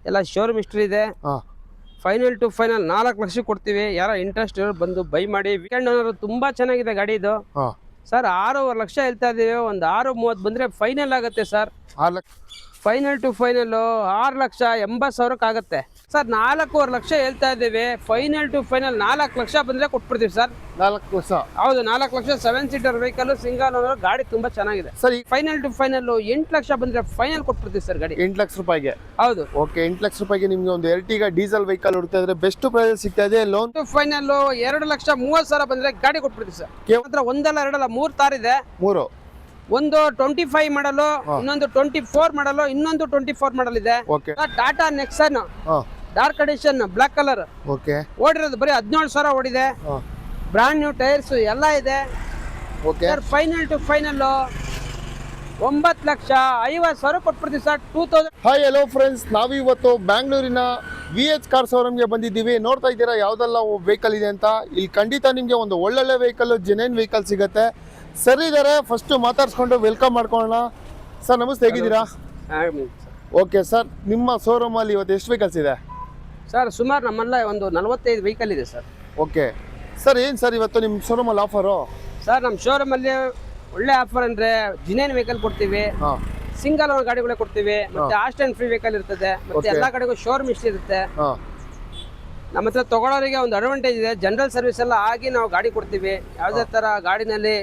ಎಲ್ಲ showroom history ಇದೆ. ಹಾಂ ಫೈನಲ್ ಟು ಫೈನಲ್ 4 ಲಕ್ಷ ಕೊಡ್ತೀವಿ. ಯಾರೋ ಇಂಟ್ರೆಸ್ಟ್ ಇರೋರು ಬಂದು ಬೈ ಮಾಡಿ. ವೀಕೆಂಡ್ ಓನರ್ ತುಂಬಾ ಚೆನ್ನಾಗಿದೆ ಗಾಡಿ ಇದು. ಹಾಂ ಸರ್ 6.5 ಲಕ್ಷ ಹೇಳ್ತಾ ಇದೀವಿ. ಒಂದು 6.30 ಬಂದ್ರೆ ಫೈನಲ್ ಆಗುತ್ತೆ ಸರ್. 6 ಲಕ್ಷ ಫೈನಲ್ ಟು ಫೈನಲ್ 6,80,000 ಆಗುತ್ತೆ ಸರ್. 4.25 ಲಕ್ಷ ಹೇಳ್ತಾ ಇದ್ದೀವಿ. ಫೈನಲ್ ಟು ಫೈನಲ್ 4 ಲಕ್ಷ ಬಂದ್ರೆ ಕೊಟ್ಬಿಡ್ತೀವಿ ಸರ್. 4 ವರ್ಷ ಹೌದು, 4 ಲಕ್ಷ 7 ಸೀಟರ್ ವೆಹಿಕಲ್ ಸಿಂಗಲ್ ಓನರ್ ಗಾಡಿ ತುಂಬಾ ಚೆನ್ನಾಗಿದೆ sir. Final to final 8 lakh ಬಂದ್ರೆ ಫೈನಲ್ ಕೊಟ್ಬಿಡ್ತೀವಿ ಸರ್ ಗಾಡಿ. 8 ಲಕ್ಷ ರೂಪಾಯಿಗೆ. ಹೌದು, ಓಕೆ. 8 ಲಕ್ಷ ರೂಪಾಯಿಗೆ ನಿಮ್ಗೆ ಒಂದು ಎರ್ಟಿಗಾ ಡೀಸೆಲ್ ವೆಹಿಕಲ್ ಹುಡುಕ್ತಾ ಇದ್ರೆ ಬೆಸ್ಟ್ ಪ್ರೈಸ್ ಸಿಗ್ತಾ ಇದೆ. ಲೋನ್ ಟು ಫೈನಲ್ 2,30,000 ಬಂದ್ರೆ ಗಾಡಿ ಕೊಟ್ಬಿಡ್ತೀವಿ ಸರ್. ಮಾತ್ರ ಒಂದಲ್ಲ ಎರಡಲ್ಲ 3 ತಾರ್ ಇದೆ. 3 ಒಂದು 25 ಮಾಡಲು, ಇನ್ನೊಂದು 24 ಮಾಡಲು, ಇನ್ನೊಂದು 24 ಮಾಡಲ್ ಇದೆ. ಓಕೆ. ಟಾಟಾ ನೆಕ್ಸನ್ ಹಾಂ dark edition black colour. Okay. ಓಡಿರೋದು ಬರೀ 17,000 ಓಡಿದೆ. ಹಾಂ ಬ್ರಾಂಡ್ ನ್ಯೂ ಟೈರ್ಸ್ ಎಲ್ಲ ಇದೆ. Okay. Sir final to final 9,50,000 ಕೊಟ್ಬಿಡ್ತೀವಿ ಸರ್. 2,000. ಹಾಯ್ ಹಲೋ ಫ್ರೆಂಡ್ಸ್, ನಾವು ಇವತ್ತು ಬ್ಯಾಂಗ್ಳೂರಿನ VH ಕಾರ್ ಶೋರೂಮ್ಗೆ ಬಂದಿದ್ದೀವಿ. ನೋಡ್ತಾ ಇದ್ದೀರಾ ಯಾವುದೆಲ್ಲ ವೆಹಿಕಲ್ ಇದೆ ಅಂತ. ಇಲ್ಲಿ ಖಂಡಿತ ನಿಮಗೆ ಒಂದು ಒಳ್ಳೊಳ್ಳೆ ವೆಹಿಕಲ್, ಜೆನ್ಯೂನ್ ವೆಹಿಕಲ್ ಸಿಗುತ್ತೆ. ಸರ್ ಇದ್ದಾರೆ, ಫಸ್ಟು ಮಾತಾಡ್ಸ್ಕೊಂಡು ವೆಲ್ಕಮ್ ಮಾಡ್ಕೊಳ್ಳೋಣ. ಸರ್ ನಮಸ್ತೆ, ಹೇಗಿದ್ದೀರಾ? ಓಕೆ ಸರ್, ನಿಮ್ಮ ಶೋರೂಮಲ್ಲಿ ಇವತ್ತು ಎಷ್ಟು ವೆಹಿಕಲ್ಸ್ ಇದೆ ಸರ್? ಸುಮಾರು ನಮ್ಮಲ್ಲ ಒಂದು 45 ವೆಹಿಕಲ್ ಇದೆ ಸರ್. Okay sir. ಏನು ಸರ್ ಇವತ್ತು ನಿಮ್ಮ ಶೋರೂಮಲ್ಲಿ ಆಫರು? ಸರ್ ನಮ್ಮ ಶೋರೂಮಲ್ಲಿ ಒಳ್ಳೆ ಆಫರ್ ಅಂದರೆ ಜಿನೇನ್ ವೆಹಿಕಲ್ ಕೊಡ್ತೀವಿ, ಹಾಂ ಸಿಂಗಲ್ ಓನರ್ ಗಾಡಿಗಳೇ ಕೊಡ್ತೀವಿ, ಮತ್ತೆ ಆಸ್ಟ್ ಅಂಡ್ ಫ್ರೀ ವೆಹಿಕಲ್ ಇರ್ತದೆ, ಮತ್ತೆ ಎಲ್ಲ ಕಡೆಗೂ ಶೋರೂಮ್ ಇಷ್ಟ ಇರುತ್ತೆ. ಹಾಂ ನಮ್ಮ ಹತ್ರ ತಗೊಳ್ಳೋರಿಗೆ ಒಂದು ಅಡ್ವಾಂಟೇಜ್ ಇದೆ, ಜನರಲ್ ಸರ್ವಿಸ್ ಎಲ್ಲ ಆಗಿ ನಾವು ಗಾಡಿ ಕೊಡ್ತೀವಿ. ಯಾವುದೇ ಥರ ಗಾಡಿನಲ್ಲಿ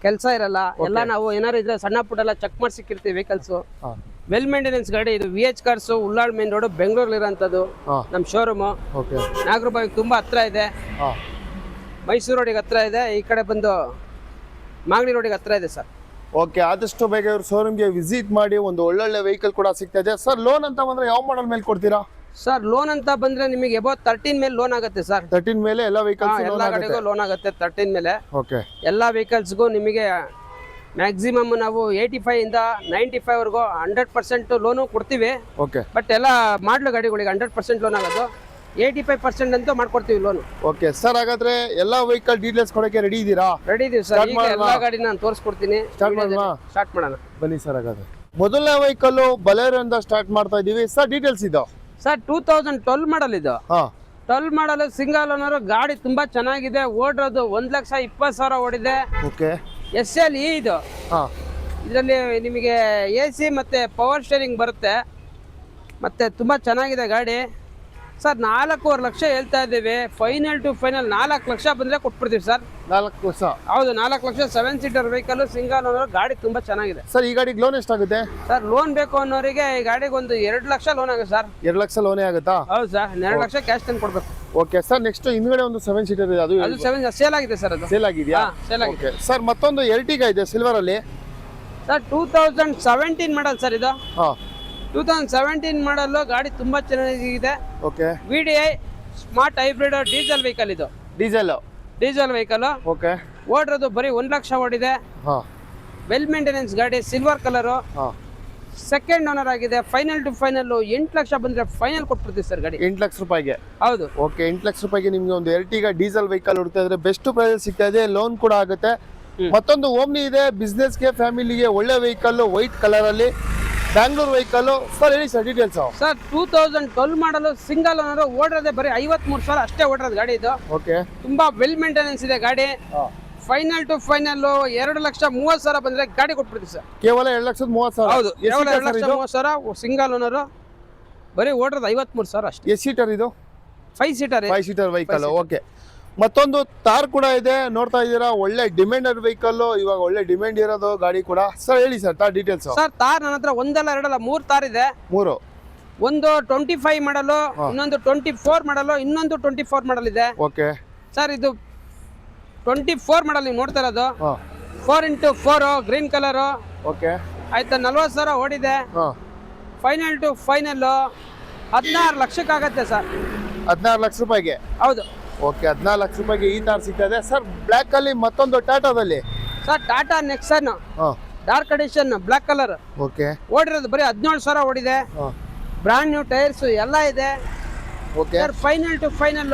ಕೆಲಸ ಇರಲ್ಲ. ಎಲ್ಲ ನಾವು ಏನಾರು ಇದ್ರೆ ಸಣ್ಣ ಪುಟ್ಟ ಎಲ್ಲ ಚೆಕ್ ಮಾಡಿ ಸಿಕ್ಕಿರ್ತೀವಿ ವೆಹಿಕಲ್ಸು. ವೆಲ್ ಮೇಂಟೆನೆನ್ಸ್ ಗಾಡಿ ಇದು. VH cars Ullal main road ಬೆಂಗಳೂರಲ್ಲಿ ಇರೋಂಥದ್ದು ನಮ್ಮ ಶೋರೂಮು. ಓಕೆ. ನಾಗರಬಾವಿಗೆ ತುಂಬ ಹತ್ರ ಇದೆ, ಹಾಂ ಮೈಸೂರು ರೋಡಿಗೆ ಹತ್ರ ಇದೆ, ಈ ಕಡೆ ಬಂದು ಮಾಗಡಿ ರೋಡಿಗೆ ಹತ್ರ ಇದೆ ಸರ್. ಓಕೆ. ಆದಷ್ಟು ಬೇಗ ಇವ್ರ ಶೋರೂಮ್ಗೆ ವಿಸಿಟ್ ಮಾಡಿ, ಒಂದು ಒಳ್ಳೊಳ್ಳೆ ವೆಹಿಕಲ್ ಕೂಡ ಸಿಗ್ತಾ ಇದೆ. ಸರ್ ಲೋನ್ ಅಂತ ಬಂದರೆ ಯಾವ ಮಾಡಲ್ ಮೇಲೆ ಕೊಡ್ತೀರಾ? ಸರ್ ಲೋನ್ ಅಂತ ಬಂದ್ರೆ ನಿಮಗೆ ಅಬೌಟ್ 13 ಮೇಲೆ ಲೋನ್ ಆಗುತ್ತೆ ಸರ್. 13 ಮೇಲೆ ಎಲ್ಲ ವೆಹಿಕಲ್ಸ್ ಎಲ್ಲ ಗಾಡಿಗೂ ಲೋನ್ ಆಗುತ್ತೆ 13 ಮೇಲೆ. ಓಕೆ. ಎಲ್ಲ ವೆಹಿಕಲ್ಸ್ಗೂ ನಿಮಗೆ ಮ್ಯಾಕ್ಸಿಮಮ್ ನಾವು 85 ಇಂದ 95 ವರೆಗೂ 100% ಲೋನು ಕೊಡ್ತೀವಿ. ಓಕೆ. ಬಟ್ ಎಲ್ಲ ಮಾಡ್ಲು ಗಾಡಿಗಳಿಗೆ 100% ಲೋನ್ ಆಗೋದು. 85% ಅಂತೂ ಮಾಡ್ಕೊಡ್ತೀವಿ ಲೋನು. ಓಕೆ ಸರ್, ಹಾಗಾದ್ರೆ ಎಲ್ಲ ವೆಹಿಕಲ್ ಡೀಟೇಲ್ಸ್ ಕೊಡೋಕೆ ರೆಡಿ ಇದ್ದೀರಾ? ರೆಡಿ ಇದೀವಿ ಸರ್. ಈಗ ಎಲ್ಲ ಗಾಡಿ ನಾನು ತೋರಿಸ್ಕೊಡ್ತೀನಿ. ಸ್ಟಾರ್ಟ್ ಮಾಡೋಣ ಬನ್ನಿ ಸರ್. ಹಾಗಾದ್ರೆ ಮೊದಲನೇ ವೆಹಿಕಲ್ ಬಲೇರೋ ಇಂದ ಸ್ಟಾರ್ಟ್ ಮಾಡ್ತಾ ಇದೀವಿ. ಸರ್ ಡೀಟೇಲ್ಸ್ ಇದು ಸರ್ 2012 ಮಾಡಲ್ ಇದು. 12 ಮಾಡಲ್ ಸಿಂಗಲ್ ಓನರ್ ಗಾಡಿ ತುಂಬಾ ಚೆನ್ನಾಗಿದೆ. ಓಡಿರೋದು 1,20,000 ಓಡಿದೆ. ಓಕೆ. SLE ಇದು. ಇದರಲ್ಲಿ ನಿಮಗೆ AC ಮತ್ತೆ ಪವರ್ ಸ್ಟೇರಿಂಗ್ ಬರುತ್ತೆ. ಮತ್ತೆ ತುಂಬಾ ಚೆನ್ನಾಗಿದೆ ಗಾಡಿ ಸರ್. 4.25 ಲಕ್ಷ ಹೇಳ್ತಾ ಇದ್ದೀವಿ. ಫೈನಲ್ ಟು ಫೈನಲ್ 4 ಲಕ್ಷ ಬಂದ್ರೆ ಕೊಟ್ಬಿಡ್ತೀವಿ ಸರ್. 4 ವರ್ಷ. ಹೌದು, 4 ಲಕ್ಷ 7 ಸೀಟರ್ ವೆಹಿಕಲ್ ಸಿಂಗಲ್ ಓನರ್ ಗಾಡಿ ತುಂಬಾ ಚೆನ್ನಾಗಿದೆ ಸರ್. ಈ ಗಾಡಿಗೆ ಲೋನ್ ಎಷ್ಟಾಗುತ್ತೆ ಸರ್? ಲೋನ್ ಬೇಕು ಅನ್ನೋರಿಗೆ ಈ ಗಾಡಿಗೆ ಒಂದು 2 ಲಕ್ಷ ಲೋನ್ ಆಗುತ್ತೆ ಸರ್. 2 ಲಕ್ಷ ಲೋನೇ ಆಗುತ್ತಾ? ಹೌದು ಸರ್, 2 ಲಕ್ಷ ಕ್ಯಾಶ್ ತಂದು ಕೊಡ್ಬೇಕು. Okay sir. ನೆಕ್ಸ್ಟ್ ಹಿಂದ್ಗಡೆ ಒಂದು 7 ಸೀಟರ್ ಇದೆ, ಅದು 7 ಸೇಲ್ ಆಗಿದೆ ಸರ್. ಅದು ಸೇಲ್ ಆಗಿದೆಯಾ? ಸೇಲ್ ಆಗಿದೆ ಸರ್. ಮತ್ತೊಂದು ಎರ್ಟಿಗಾ ಇದೆ ಸಿಲ್ವರ್ ಅಲ್ಲಿ ಸರ್. 2017 ಮಾಡಲ್ ಸರ್ ಇದು. 2017 ಮಾಡಲು ಗಾಡಿ ತುಂಬಾ ಚೆನ್ನಾಗಿದೆ. Okay. VDI smart hybrid diesel vehicle ಇದು. Diesel vehicle. ಓಕೆ. ಓಡಿರೋದು ಬರೀ 1 ಲಕ್ಷ ಓಡಿದೆ. ವೆಲ್ ಮೇಂಟೆನೆನ್ಸ್ ಗಾಡಿ, ಸಿಲ್ವರ್ ಕಲರ್, ಸೆಕೆಂಡ್ ಓನರ್ ಆಗಿದೆ. ಫೈನಲ್ ಟು ಫೈನಲ್ 8 ಲಕ್ಷ ಬಂದ್ರೆ ಫೈನಲ್ ಕೊಟ್ಬಿಡ್ತೀವಿ ಸರ್ ಗಾಡಿ. 8 ಲಕ್ಷ ರೂಪಾಯಿಗೆ. ಹೌದು. ಓಕೆ. 8 ಲಕ್ಷ ರೂಪಾಯಿಗೆ ನಿಮ್ಗೆ ಒಂದು ಎರ್ಟಿಗಾ ಡೀಸೆಲ್ ವೆಹಿಕಲ್ ಹುಡುಕ್ತಾ ಇದ್ರೆ ಬೆಸ್ಟ್ ಪ್ರೈಸ್ ಸಿಗ್ತಾ ಇದೆ. ಲೋನ್ ಕೂಡ ಆಗುತ್ತೆ. ಮತ್ತೊಂದು ಓಮ್ನಿ ಇದೆ, ಬಿಸ್ನೆಸ್ಗೆ ಫ್ಯಾಮಿಲಿಗೆ ಒಳ್ಳೆ ವೆಹಿಕಲ್, ವೈಟ್ ಕಲರ್ ಅಲ್ಲಿ ಬ್ಯಾಂಗ್ಳೂರ್ ವೆಹಿಕಲ್. ಸರ್ ಹೇಳಿ ಸರ್ ಡೀಟೇಲ್ಸ್. ಸರ್ 2012 ಮಾಡಲು ಸಿಂಗಲ್ ಓನರ್ ಓಡಿರೋದೆ ಬರೀ 53,000 ಅಷ್ಟೇ ಓಡಿರೋದು ಗಾಡಿ ಇದು. ಓಕೆ. ತುಂಬಾ ವೆಲ್ ಮೇಂಟೆನೆನ್ಸ್ ಇದೆ ಗಾಡಿ. ಫೈನಲ್ ಟು ಫೈನಲ್ 2,30,000 ಬಂದ್ರೆ ಗಾಡಿ ಕೊಟ್ಬಿಡ್ತೀವಿ ಸರ್. ಕೇವಲ 2,30,000. ಹೌದು, 2,30,000 ಸಿಂಗಲ್ ಓನರ್. ಬರೀ ಓಡಿರೋದು 53,000 ಅಷ್ಟೇ. ಎಷ್ಟು ಸೀಟರ್ ಇದು? 5 ಸೀಟರ್ ವೆಹಿಕಲ್. ಓಕೆ. ಮತ್ತೊಂದು ತಾರ್ ಕೂಡ ಇದೆ, ನೋಡ್ತಾ ಇದ್ದೀರಾ. ಒಳ್ಳೆ ಡಿಮ್ಯಾಂಡೆಡ್ ವೆಹಿಕಲ್, ಇವಾಗ ಒಳ್ಳೆ ಡಿಮ್ಯಾಂಡ್ ಇರೋದು ಗಾಡಿ ಕೂಡ. ಸರ್ ಹೇಳಿ ಸರ್ ತಾರ್ ಡೀಟೇಲ್ಸ್. ಸರ್ ತಾರ್ ನನ್ನ ಹತ್ರ ಒಂದಲ್ಲ ಎರಡಲ್ಲ 3 ತಾರ್ ಇದೆ. 3. ಒಂದು 25 ಮಾಡಲು, ಇನ್ನೊಂದು 24 ಮಾಡಲು, ಇನ್ನೊಂದು 24 ಮಾಡಲ್ ಇದೆ. ಓಕೆ. ಸರ್ ಇದು 24 ಮಾಡಲ್ ನೀವು ನೋಡ್ತಾ ಇರೋದು. 4x4 green colour. ಓಕೆ. ಆಯ್ತಾ, 40,000 ಓಡಿದೆ. ಫೈನಲ್ ಟು ಫೈನಲ್ 16 ಲಕ್ಷಕ್ಕಾಗತ್ತೆ ಸರ್. 16 ಲಕ್ಷ ರೂಪಾಯಿಗೆ. ಹೌದು. ಓಕೆ. 14 ಲಕ್ಷ ರೂಪಾಯಿಗೆ ಈ ತಾರ್ ಸಿಗ್ತದೆ ಸರ್. ಬ್ಲ್ಯಾಕ್ ಅಲ್ಲಿ ಮತ್ತೊಂದು ಟಾಟಾದಲ್ಲಿ sir Tata Nexon dark edition black colour. Okay. ಓಡಿರೋದು ಬರೀ 17,000 ಓಡಿದೆ. ಬ್ರಾಂಡ್ ನ್ಯೂ ಟೈರ್ಸ್ ಎಲ್ಲ ಇದೆ. Okay. Sir final to final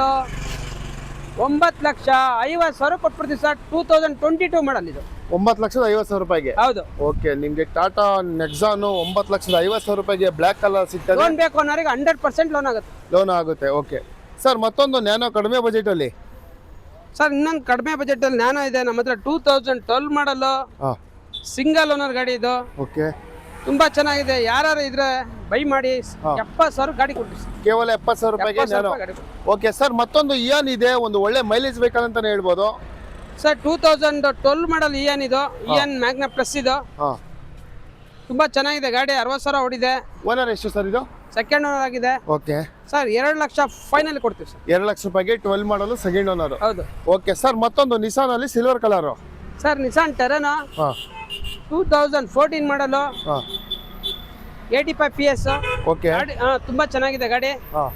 9,50,000 ಕೊಟ್ಬಿಡ್ತೀವಿ ಸರ್. 2022 ಮಾಡಲ್ ಇದು. 9,50,000 ರೂಪಾಯಿಗೆ. ಹೌದು. ಓಕೆ, ನಿಮ್ಗೆ ಟಾಟಾ ನೆಕ್ಸಾನು 9,50,000 ರೂಪಾಯಿಗೆ ಬ್ಲ್ಯಾಕ್ ಕಲರ್ ಸಿಗ್ತದೆ. ಲೋನ್ ಬೇಕು ಅನ್ನೋರಿಗೆ 100% ಲೋನ್ ಆಗುತ್ತೆ. ಲೋನ್ ಆಗುತ್ತೆ. ಓಕೆ ಸರ್, ಮತ್ತೊಂದು ನ್ಯಾನೋ ಕಡಿಮೆ ಬಜೆಟಲ್ಲಿ. ಸರ್ ಇನ್ನೊಂದು ಕಡಿಮೆ ಬಜೆಟಲ್ಲಿ ನ್ಯಾನೋ ಇದೆ ನಮ್ಮ ಹತ್ರ. 2012 ಮಾಡಲು ಹಾಂ, ಸಿಂಗಲ್ ಓನರ್ ಗಾಡಿ ಇದು. ಓಕೆ, ತುಂಬಾ ಚೆನ್ನಾಗಿದೆ. ಯಾರು ಇದ್ರೆ ಬೈ ಮಾಡಿ 70,000 ಗಾಡಿ ಕೊಡ್ತೀವಿ. ಕೇವಲ 70,000 ರೂಪಾಯಿಗೆ ನ್ಯಾನೋ. ಓಕೆ ಸರ್, ಮತ್ತೊಂದು ಇಯಾನ್ ಇದೆ, ಒಂದು ಒಳ್ಳೆ ಮೈಲೇಜ್ ಬೇಕಂತಾನೆ ಹೇಳ್ಬೋದು. ಸರ್ 2012 ಮಾಡಲ್ ಇಯಾನ್ ಇದು. ಇಯಾನ್ ಮ್ಯಾಗ್ನಾ ಪ್ಲಸ್ ಇದು. ಹಾಂ, ತುಂಬಾ ಚೆನ್ನಾಗಿದೆ ಗಾಡಿ. 60,000 ಓಡಿದೆ. ಓನರ್ ಎಷ್ಟು ಸರ್ ಇದು? ಸೆಕೆಂಡ್ ಓನರ್ ಆಗಿದೆ. ಓಕೆ ಸರ್ 2 ಲಕ್ಷ ಫೈನಲ್ ಕೊಡ್ತೀವಿ ಸರ್. 2 ಲಕ್ಷ ರೂಪಾಯಿಗೆ 12 ಮಾಡಲು ಸೆಕೆಂಡ್ ಓನರ್. ಹೌದು. ಓಕೆ ಸರ್, ಮತ್ತೊಂದು ನಿಸಾನಲ್ಲಿ ಸಿಲ್ವರ್ ಕಲರು. ಸರ್ ನಿಸಾನ್ ಟೆರೆನೋ ಹಾಂ, 2014 ಮಾಡಲು ಹಾಂ, 85 PS. ಓಕೆ, ಗಾಡಿ ತುಂಬಾ ಚೆನ್ನಾಗಿದೆ ಗಾಡಿ. ಹಾಂ.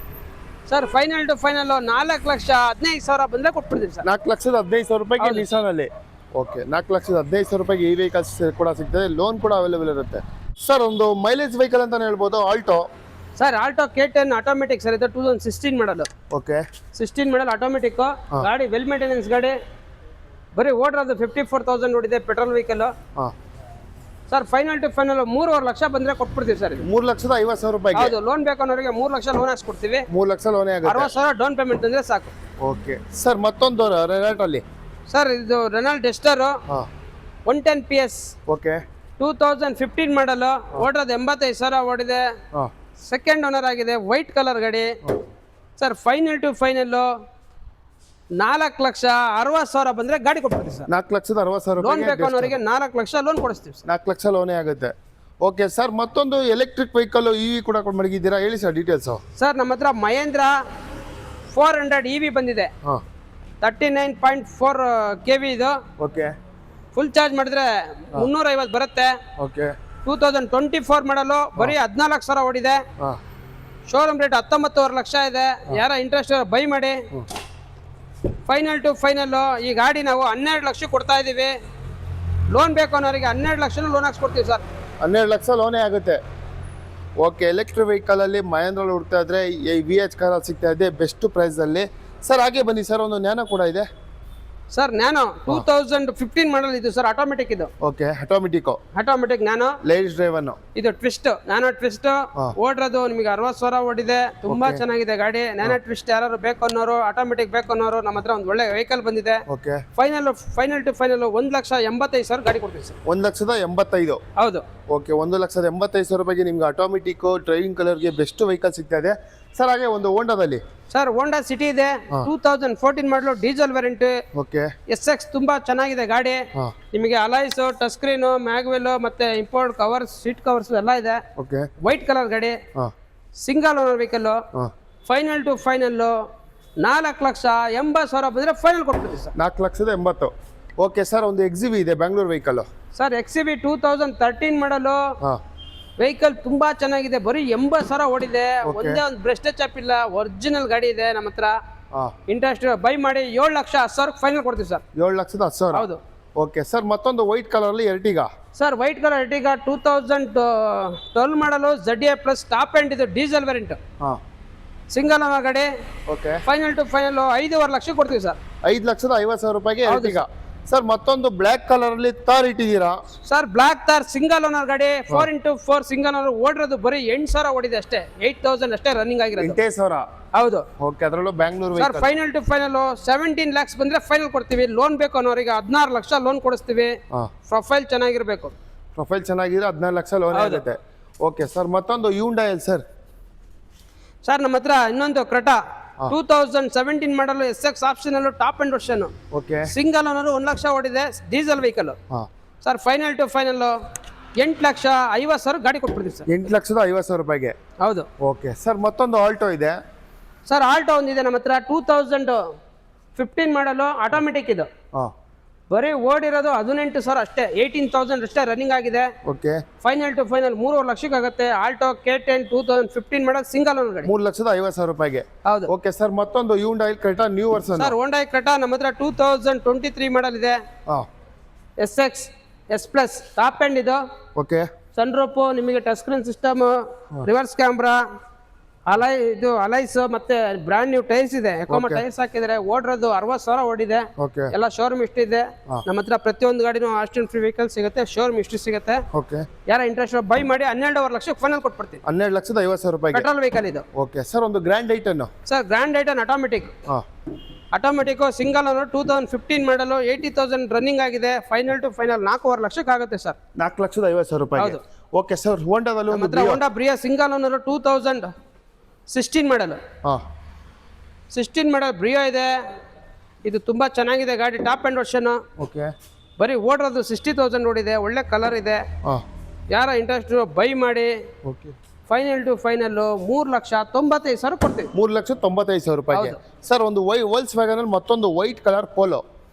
ಸರ್ ಫೈನಲ್ ಟು ಫೈನಲ್ 4,15,000 ಬಂದ್ರೆ ಕೊಟ್ಬಿಡ್ತೀವಿ ಸರ್. 4,15,000 ರೂಪಾಯಿಗೆ ನಿಸಾನಲ್ಲಿ. ಓಕೆ, 4,15,000 ರೂಪಾಯಿಗೆ ಈ ವೆಹಿಕಲ್ಸ್ ಕೂಡ ಸಿಗ್ತದೆ. ಲೋನ್ ಕೂಡ ಅವೈಲೇಬಲ್ ಇರುತ್ತೆ. ಸರ್ ಒಂದು ಮೈಲೇಜ್ ವೆಹಿಕಲ್ ಅಂತಾನೆ ಹೇಳ್ಬೋದು, Alto. Sir Alto K10 automatic sir ಇದು. 2016 ಮಾಡಲು. ಓಕೆ, 16 ಮಾಡಲ್ ಆಟೋಮೆಟಿಕ್ ಗಾಡಿ. ವೆಲ್ ಮೇಂಟೆನೆನ್ಸ್ ಗಾಡಿ. ಬರೀ ಓಡಿರೋದು 54,000 ಓಡಿದೆ. Petrol vehicle. ಹಾಂ. Sir final to final 3.5 lakh ಬಂದ್ರೆ ಕೊಟ್ಬಿಡ್ತೀವಿ ಸರ್. 3,50,000 ರೂಪಾಯಿಗೆ. ಹೌದು. ಲೋನ್ ಬೇಕು ಅನ್ನೋರಿಗೆ 3 ಲಕ್ಷ ಲೋನ್ ಹಾಕ್ಸ್ಕೊಡ್ತೀವಿ. 3 ಲಕ್ಷ ಲೋನೇ ಆಗುತ್ತೆ. 60,000 ಡೌನ್ ಪೇಮೆಂಟ್ ಅಂದ್ರೆ ಸಾಕು. ಓಕೆ ಸರ್, ಮತ್ತೊಂದು ರೆನಾಲ್ಟ್ ಅಲ್ಲಿ. ಸರ್ ಇದು ರೆನಾಲ್ಟ್ ಡೆಸ್ಟರ್. ಹಾಂ, 110 PS. ಓಕೆ, 2015 ಮಾಡಲು. ಓಡಿರೋದು 85,000 ಓಡಿದೆ. ಹಾಂ, ಸೆಕೆಂಡ್ ಓನರ್ ಆಗಿದೆ. ವೈಟ್ ಕಲರ್ ಗಾಡಿ. ಸರ್ ಫೈನಲ್ ಟು ಫೈನಲ್ 4,60,000 ಬಂದ್ರೆ ಗಾಡಿ ಕೊಡ್ತೀವಿ ಸರ್. 4,60,000 ಲೋನ್ ರೂಪಾಯಿಗೆ ಬೇಕು ಅನ್ನೋರಿಗೆ 4 ಲಕ್ಷ ಲೋನ್ ಕೊಡಿಸ್ತೀವಿ ಸರ್. 4 ಲಕ್ಷ ಲೋನೇ ಆಗುತ್ತೆ. ಓಕೆ ಸರ್, ಮತ್ತೊಂದು ಎಲೆಕ್ಟ್ರಿಕ್ ವೆಹಿಕಲ್ ಇವಿ ಕೂಡ ಮಡಗಿದ್ದೀರಾ, ಹೇಳಿ ಸರ್ ಡೀಟೇಲ್ಸು. ಸರ್ ನಮ್ಮ ಹತ್ರ ಮಹೇಂದ್ರ 400 EV ಬಂದಿದೆ. ಹಾಂ, 39.4 kV ಇದು. ಓಕೆ, ಫುಲ್ ಚಾರ್ಜ್ ಮಾಡಿದ್ರೆ 350 ಬರುತ್ತೆ. ಓಕೆ, 2024 ಮಾಡಲು. ಬರೀ 14,000 ಓಡಿದೆ. ಹಾಂ, ಶೋರೂಮ್ ರೇಟ್ 19.5 ಲಕ್ಷ ಇದೆ. ಯಾರ ಇಂಟ್ರೆಸ್ಟ್ ಬೈ ಮಾಡಿ. ಫೈನಲ್ ಟು ಫೈನಲ್ ಈ ಗಾಡಿ ನಾವು 12 ಲಕ್ಷ ಕೊಡ್ತಾ ಇದೀವಿ. ಲೋನ್ ಬೇಕು ಅನ್ನೋರಿಗೆ 12 ಲಕ್ಷ ಲೋನ್ ಹಾಕ್ಸ್ಕೊಡ್ತೀವಿ ಸರ್. 12 ಲಕ್ಷ ಲೋನೇ ಆಗುತ್ತೆ. ಓಕೆ, ಎಲೆಕ್ಟ್ರಿಕ್ ವೆಹಿಕಲಲ್ಲಿ ಮಹೇಂದ್ರಲ್ಲಿ ಹುಡ್ತಾ ಇದ್ರೆ ಈ VH ಕಾರ್ ಸಿಗ್ತಾ ಇದೆ ಬೆಸ್ಟ್ ಪ್ರೈಸಲ್ಲಿ. ಸರ್ ಹಾಗೆ ಬನ್ನಿ ಸರ್, ಒಂದು ನ್ಯಾನೋ ಕೂಡ ಇದೆ. ಸರ್ ನ್ಯಾನೋ 2015 ಮಾಡಲ್ ಇದು ಸರ್. ಆಟೋಮೆಟಿಕ್ ಇದು. Okay, automatic nano. Ladies driver ಇದು ಟ್ವಿಸ್ಟ್. ನ್ಯಾನೋ ಟ್ವಿಸ್ಟ್ ಓಡಿರೋದು ನಿಮಗೆ 60,000 ಓಡಿದೆ. ತುಂಬಾ ಚೆನ್ನಾಗಿದೆ ಗಾಡಿ. ನ್ಯಾನೋ ಟ್ವಿಸ್ಟ್ ಯಾರು ಬೇಕು ಅನ್ನೋರು, ಆಟೋಮೆಟಿಕ್ ಬೇಕು ಅನ್ನೋರು ನಮ್ಮ ಹತ್ರ ಒಂದು ಒಳ್ಳೆ ವೆಹಿಕಲ್ ಬಂದಿದೆ. ಓಕೆ, ಫೈನಲ್ ಟು ಫೈನಲ್ 1,85,000 ಗಾಡಿ ಕೊಡ್ತೀವಿ ಸರ್. 1,85,000. ಹೌದು. ಓಕೆ, 1,85,000 ರೂಪಾಯಿಗೆ ನಿಮ್ಗೆ ಆಟೋಮೆಟಿಕ್ ಡ್ರೈವಿಂಗ್ ಕಲರ್ಗೆ ಬೆಸ್ಟ್ ವೆಹಿಕಲ್ ಸಿಗ್ತಾ ಇದೆ. ಸರ್ ಹಾಗೆ ಒಂದು ಹೋಂಡಾದಲ್ಲಿ. ಸರ್ ಹೋಂಡಾ ಸಿಟಿ ಇದೆ. 2014 ಮಾಡಲು ಡೀಸೆಲ್ ವೇರಿಯಂಟ್. ಓಕೆ, SX ತುಂಬಾ ಚೆನ್ನಾಗಿದೆ ಗಾಡಿ. ನಿಮಗೆ ಅಲೈಸ್, ಟಚ್ ಸ್ಕ್ರೀನ್, ಮ್ಯಾಗ್ವೆಲ್ ಮತ್ತೆ ಇಂಪೋರ್ಟ್ ಕವರ್ಸ್, ಸೀಟ್ ಕವರ್ಸ್ ಎಲ್ಲ ಇದೆ. ಓಕೆ, ವೈಟ್ ಕಲರ್ ಗಾಡಿ. Single owner vehicle. Final to final 4,80,000 ಬಂದ್ರೆ ಫೈನಲ್ ಕೊಡ್ತೀವಿ ಸರ್. 4,80,000. ಓಕೆ ಸರ್, ಒಂದು XUV ಇದೆ ಬ್ಯಾಂಗ್ಳೂರ್ ವೆಹಿಕಲ್. ಸರ್ XUV 2013 ಮಾಡಲು. ಹಾಂ, ವೆಹಿಕಲ್ ತುಂಬಾ ಚೆನ್ನಾಗಿದೆ. ಬರೀ 80,000 ಓಡಿದೆ. ಒಂದೇ ಒಂದು ಬ್ರಷ್ ಟಚ್ ಅಪ್ ಇಲ್ಲ. ಒರಿಜಿನಲ್ ಗಾಡಿ ಇದೆ ನಮ್ಮ ಹತ್ರ. ಇಂಟ್ರೆಸ್ಟ್ ಬೈ ಮಾಡಿ 7,10,000 ಫೈನಲ್ ಕೊಡ್ತೀವಿ ಸರ್. 7,10,000. ಹೌದು. ಓಕೆ ಸರ್, ಮತ್ತೊಂದು ವೈಟ್ ಕಲರ್ ಅಲ್ಲಿ Ertiga. Sir white colour Ertiga 2012 model. ZA plus top end ಇದು. Diesel variant. ಹಾಂ, ಸಿಂಗಲ್ ಓನರ್ ಗಾಡಿ. Okay, final to final 5.5 lakh ಕೊಡ್ತೀವಿ ಸರ್. 5,50,000 ರೂಪಾಯಿಗೆ ಎರ್ಟಿಗಾ. ಸರ್ ಮತ್ತೊಂದು ಬ್ಲ್ಯಾಕ್ ಕಲರ್ ಅಲ್ಲಿ ತಾರ್ ಇಟ್ಟಿದ್ದೀರಾ. Sir black Thar single owner ಗಾಡಿ. 4x4 single owner. ಓಡಿರೋದು ಬರೀ 8,000 ಓಡಿದೆ ಅಷ್ಟೇ. 8,000 ಅಷ್ಟೇ ರನ್ನಿಂಗ್ ಆಗಿರೋದು. 8,000. ಹೌದು. ಓಕೆ, ಅದರಲ್ಲೂ Bangalore. Sir final to final 17 lakhs ಬಂದ್ರೆ ಫೈನಲ್ ಕೊಡ್ತೀವಿ. ಲೋನ್ ಬೇಕು ಅನ್ನೋರಿಗೆ 16 ಲಕ್ಷ ಲೋನ್ ಕೊಡಿಸ್ತೀವಿ. ಪ್ರೊಫೈಲ್ ಚೆನ್ನಾಗಿರ್ಬೇಕು. ಪ್ರೊಫೈಲ್ ಚೆನ್ನಾಗಿದ್ರೆ 14 ಲಕ್ಷ ಲೋನ್ ಆಗುತ್ತೆ. ಓಕೆ ಸರ್, ಮತ್ತೊಂದು ಹ್ಯುಂಡೈ ಸರ್. ಸರ್ ನಮ್ಮ ಹತ್ರ ಇನ್ನೊಂದು Creta 2017 model. SX option top end version. Okay, single owner 1 lakh ಓಡಿದೆ. Diesel vehicle. Sir final to final 8,50,000 ಗಾಡಿ ಕೊಟ್ಬಿಡ್ತೀವಿ ಸರ್. 8,50,000 ರೂಪಾಯಿಗೆ. ಹೌದು. ಓಕೆ ಸರ್, ಮತ್ತೊಂದು ಆಲ್ಟೋ ಇದೆ. ಸರ್ ಆಲ್ಟೋ ಒಂದಿದೆ ನಮ್ಮ ಹತ್ರ. 2015 ಮಾಡಲು. ಆಟೋಮೆಟಿಕ್ ಇದು. ಬರೀ ಓಡಿರೋದು 18,000 ಅಷ್ಟೇ. 18,000 ಅಷ್ಟೇ ರನ್ನಿಂಗ್ ಆಗಿದೆ. ಓಕೆ, ಫೈನಲ್ ಟು ಫೈನಲ್ 3.5 ಲಕ್ಷಕ್ಕೆ ಆಗುತ್ತೆ. Alto K10 2015 model single owner ಗಾಡಿ. 3,50,000 ರೂಪಾಯಿಗೆ. ಹೌದು. ಓಕೆ ಸರ್, ಮತ್ತೊಂದು Hyundai Creta new version. Sir Honda Creta ನಮ್ಮ ಹತ್ರ 2023 ಮಾಡಲ್ ಇದೆ. SX S plus top end ಇದು. ಓಕೆ, ಸನ್ ರೂಫ್ ನಿಮಗೆ touch screen system, reverse camera, ಇದು ಅಲೈಸ್ ಮತ್ತೆ ಬ್ರಾಂಡ್ ನ್ಯೂ ಟೈರ್ಸ್ ಇದೆ, ಎಕೋಮಾ ಟೈರ್ಸ್ ಹಾಕಿದ್ರೆ ಓಡಿರೋದು 60,000 ಓಡಿದೆ. ಓಕೆ ಎಲ್ಲ ಶೋರೂಮ್ ಇಷ್ಟಿದೆ. ನಮ್ಮ ಹತ್ರ ಪ್ರತಿಯೊಂದು ಗಾಡಿನೂ ಆಸ್ಟನ್ ಫ್ರೀ ವೆಹಿಕಲ್ ಸಿಗುತ್ತೆ, ಶೋರೂಮ್ ಇಷ್ಟು ಸಿಗುತ್ತೆ. ಓಕೆ ಯಾರ ಇಂಟ್ರೆಸ್ಟ್ ಬೈ ಮಾಡಿ 12.5 ಲಕ್ಷಕ್ಕೆ ಫೈನಲ್ ಕೊಟ್ಬಿಡ್ತೀವಿ. 12,50,000 ರೂಪಾಯಿಗೆ ಪೆಟ್ರೋಲ್ ವೆಹಿಕಲ್ ಇದು. ಓಕೆ ಸರ್, ಒಂದು grand i ten. Sir grand i ten automatic. Automatic single owner 2015 ಮಾಡಲು 80,000 ರನ್ನಿಂಗ್ ಆಗಿದೆ. ಫೈನಲ್ ಟು ಫೈನಲ್ 4.5 ಲಕ್ಷಕ್ಕೆ ಆಗುತ್ತೆ ಸರ್. 4,50,000 ರೂಪಾಯಿಗೆ. ಓಕೆ ಸರ್, ಹೋಂಡಾದಲ್ಲಿ ಒಂದು ಹೋಂಡಾ ಬ್ರಿಯಾ ಸಿಂಗಲ್ ಓನರ್ 2016 ಮಾಡಲು. 16 ಮಾಡಲ್ ಬ್ರಿಯಾ ಇದೆ. ಇದು ತುಂಬಾ ಚೆನ್ನಾಗಿದೆ ಗಾಡಿ, ಟಾಪ್ ಅಂಡ್ ವರ್ಷನ್. ಓಕೆ, ಬರೀ ಓಡಿರೋದು 60,000 ಓಡಿದೆ, ಒಳ್ಳೆ ಕಲರ್ ಇದೆ. ಯಾರ ಇಂಟ್ರೆಸ್ಟ್ ಬೈ ಮಾಡಿ. ಓಕೆ, ಫೈನಲ್ ಟು ಫೈನಲ್ 3,95,000 ಕೊಡ್ತೀವಿ. 3,95,000 ರೂಪಾಯಿಗೆ. ಸರ್, ಒಂದು ವೋಲ್ಸ್ ವ್ಯಾಗನ್ ಅಲ್ಲಿ ಮತ್ತೊಂದು white colour Polo.